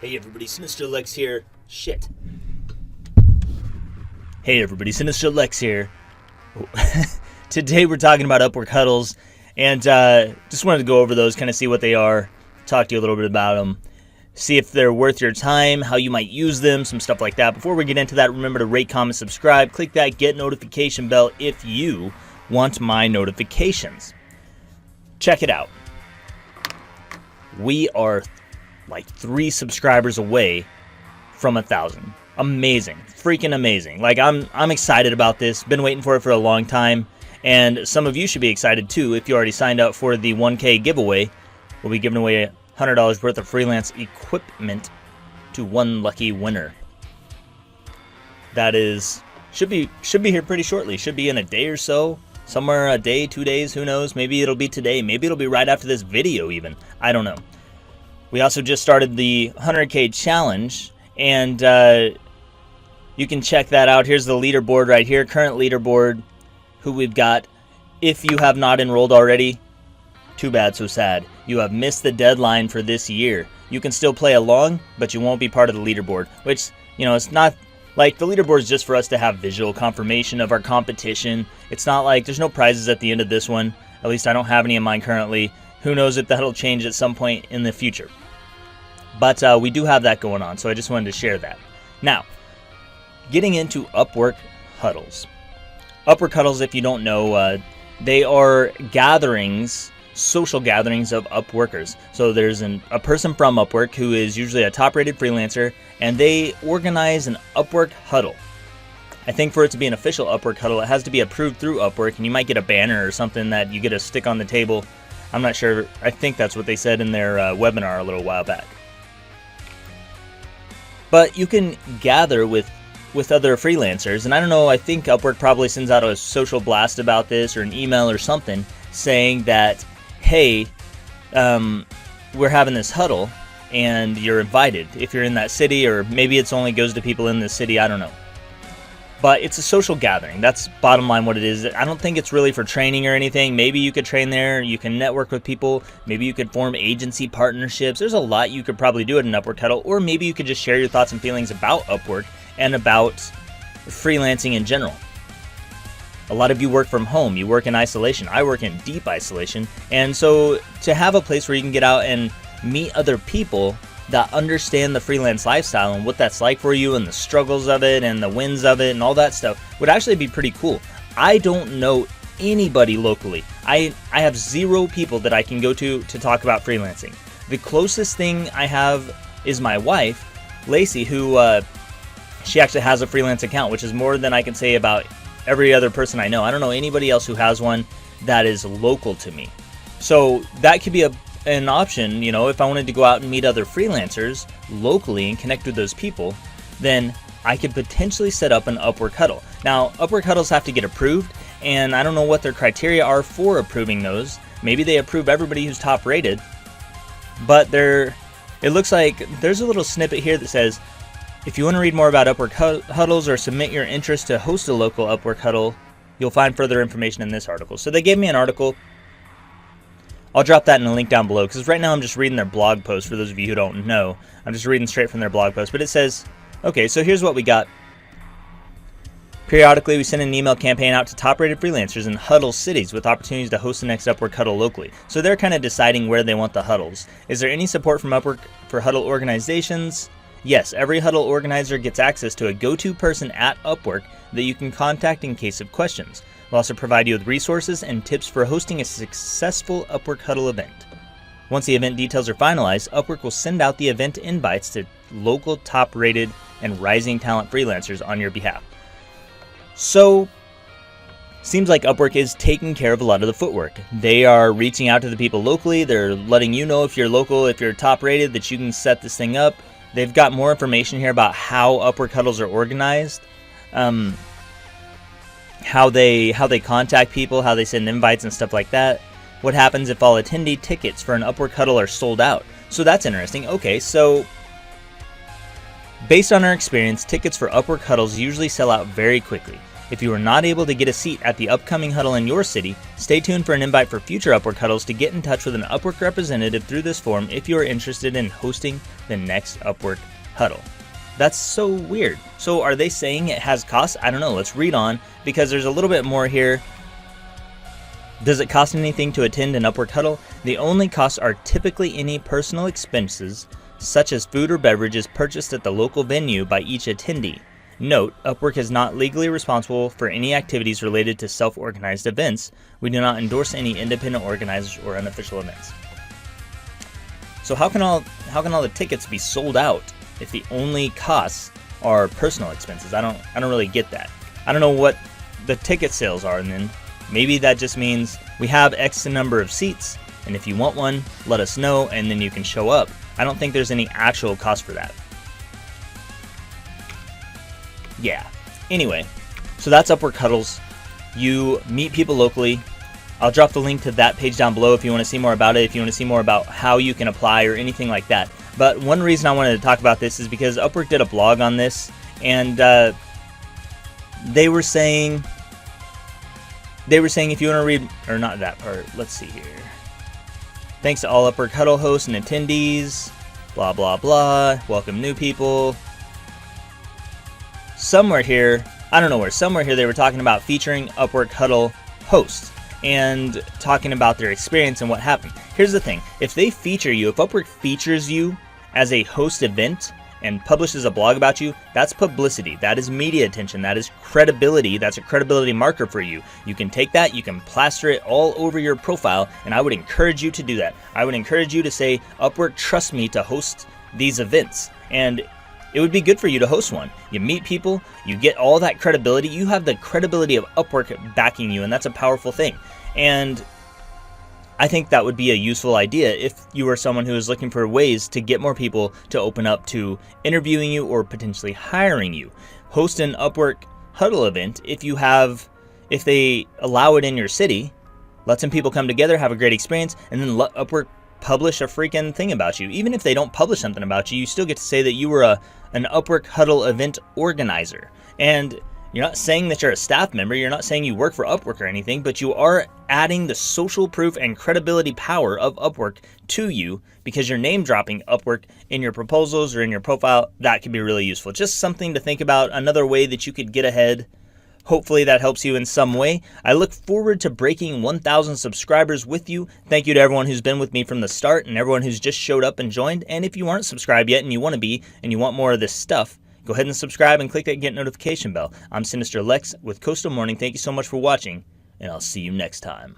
Hey everybody, Sinister Lex here. Shit. Hey everybody, Sinister Lex here. Today we're talking about Upwork Huddles, and just wanted to go over those, kind of see what they are, talk to you a little bit about them, see if they're worth your time, how you might use them, some stuff like that. Before we get into that, remember to rate, comment, subscribe, click that get notification bell if you want my notifications. Check it out. We are like 3 subscribers away from 1,000. Amazing, freaking amazing. Like I'm excited about this. Been waiting for it for a long time, and some of you should be excited too if you already signed up for the 1K giveaway. We'll be giving away $100 worth of freelance equipment to one lucky winner. That is should be here pretty shortly. Should be in a day or so. Somewhere a day, 2 days, who knows? Maybe it'll be today. Maybe it'll be right after this video even. I don't know. We also just started the 100K challenge, and you can check that out. Here's the leaderboard right here, current leaderboard, who we've got. If you have not enrolled already, too bad, so sad. You have missed the deadline for this year. You can still play along, but you won't be part of the leaderboard, which, you know, it's not like the leaderboard is just for us to have visual confirmation of our competition. It's not like there's no prizes at the end of this one. At least I don't have any in mind currently. Who knows if that'll change at some point in the future. But we do have that going on, so I just wanted to share that. Now, getting into Upwork Huddles. Upwork Huddles, if you don't know, they are gatherings, social gatherings of Upworkers. So there's a person from Upwork who is usually a top-rated freelancer, and they organize an Upwork Huddle. I think for it to be an official Upwork Huddle, it has to be approved through Upwork, and you might get a banner or something that you get to stick on the table. I'm not sure. I think that's what they said in their webinar a little while back. But you can gather with other freelancers, and I don't know, I think Upwork probably sends out a social blast about this or an email or something saying that, hey, we're having this huddle and you're invited if you're in that city, or maybe it's only goes to people in this city, I don't know. But it's a social gathering. That's bottom line what it is. I don't think it's really for training or anything. Maybe you could train there. You can network with people. Maybe you could form agency partnerships. There's a lot you could probably do at an Upwork Huddle. Or maybe you could just share your thoughts and feelings about Upwork and about freelancing in general. A lot of you work from home. You work in isolation. I work in deep isolation. And so to have a place where you can get out and meet other people that understand the freelance lifestyle and what that's like for you and the struggles of it and the wins of it and all that stuff would actually be pretty cool. I don't know anybody locally. I have 0 people that I can go to talk about freelancing. The closest thing I have is my wife, Lacey, who she actually has a freelance account, which is more than I can say about every other person I know. I don't know anybody else who has one that is local to me. So that could be an option, you know, if I wanted to go out and meet other freelancers locally and connect with those people, then I could potentially set up an Upwork Huddle. Now, Upwork Huddles have to get approved, and I don't know what their criteria are for approving those. Maybe they approve everybody who's top rated, but it looks like there's a little snippet here that says, if you want to read more about Upwork Huddles or submit your interest to host a local Upwork Huddle, you'll find further information in this article. So they gave me an article. I'll drop that in a link down below, because right now I'm just reading their blog post. For those of you who don't know, I'm just reading straight from their blog post. But it says, okay, so here's what we got. Periodically, we send an email campaign out to top-rated freelancers in huddle cities with opportunities to host the next Upwork Huddle locally. So they're kind of deciding where they want the huddles. Is there any support from Upwork for huddle organizations? Yes, every huddle organizer gets access to a go-to person at Upwork that you can contact in case of questions. We'll also provide you with resources and tips for hosting a successful Upwork Huddle event. Once the event details are finalized, Upwork will send out the event invites to local top-rated and rising talent freelancers on your behalf. So, seems like Upwork is taking care of a lot of the footwork. They are reaching out to the people locally. They're letting you know if you're local, if you're top-rated, that you can set this thing up. They've got more information here about how Upwork Huddles are organized. How they contact people, how they send invites and stuff like that. What happens if all attendee tickets for an Upwork Huddle are sold out? So that's interesting. Okay, so based on our experience, tickets for Upwork Huddles usually sell out very quickly. If you are not able to get a seat at the upcoming huddle in your city, stay tuned for an invite for future Upwork Huddles to get in touch with an Upwork representative through this form if you are interested in hosting the next Upwork Huddle. That's so weird. So are they saying it has costs? I don't know. Let's read on, because there's a little bit more here. Does it cost anything to attend an Upwork Huddle? The only costs are typically any personal expenses, such as food or beverages purchased at the local venue by each attendee. Note, Upwork is not legally responsible for any activities related to self-organized events. We do not endorse any independent organizers or unofficial events. So how can all the tickets be sold out if the only costs are personal expenses? I don't really get that. I don't know what the ticket sales are, and then maybe that just means we have X number of seats, and if you want one, let us know, and then you can show up. I don't think there's any actual cost for that. Yeah. Anyway, so that's Upwork Huddles. You meet people locally. I'll drop the link to that page down below if you want to see more about it, if you want to see more about how you can apply or anything like that. But one reason I wanted to talk about this is because Upwork did a blog on this, and they were saying if you want to read, or not that part, let's see here. Thanks to all Upwork Huddle hosts and attendees, blah, blah, blah, welcome new people. Somewhere here, I don't know where, somewhere here they were talking about featuring Upwork Huddle hosts and talking about their experience and what happened. Here's the thing, if they feature you, if Upwork features you as a host event and publishes a blog about you, that's publicity, that is media attention, that is credibility, that's a credibility marker for you. You can take that, you can plaster it all over your profile, and I would encourage you to do that. I would encourage you to say, Upwork trusts me to host these events, and it would be good for you to host one. You meet people, you get all that credibility, you have the credibility of Upwork backing you, and that's a powerful thing. And I think that would be a useful idea if you are someone who is looking for ways to get more people to open up to interviewing you or potentially hiring you. Host an Upwork Huddle event if they allow it in your city. Let some people come together, have a great experience, and then let Upwork publish a freaking thing about you. Even if they don't publish something about you, you still get to say that you were an Upwork Huddle event organizer. And you're not saying that you're a staff member, you're not saying you work for Upwork or anything, but you are adding the social proof and credibility power of Upwork to you because you're name dropping Upwork in your proposals or in your profile. That could be really useful. Just something to think about, another way that you could get ahead. Hopefully that helps you in some way. I look forward to breaking 1,000 subscribers with you. Thank you to everyone who's been with me from the start and everyone who's just showed up and joined. And if you aren't subscribed yet and you want to be and you want more of this stuff, go ahead and subscribe and click that get notification bell. I'm Sinister Lex with Coastal Morning. Thank you so much for watching, and I'll see you next time.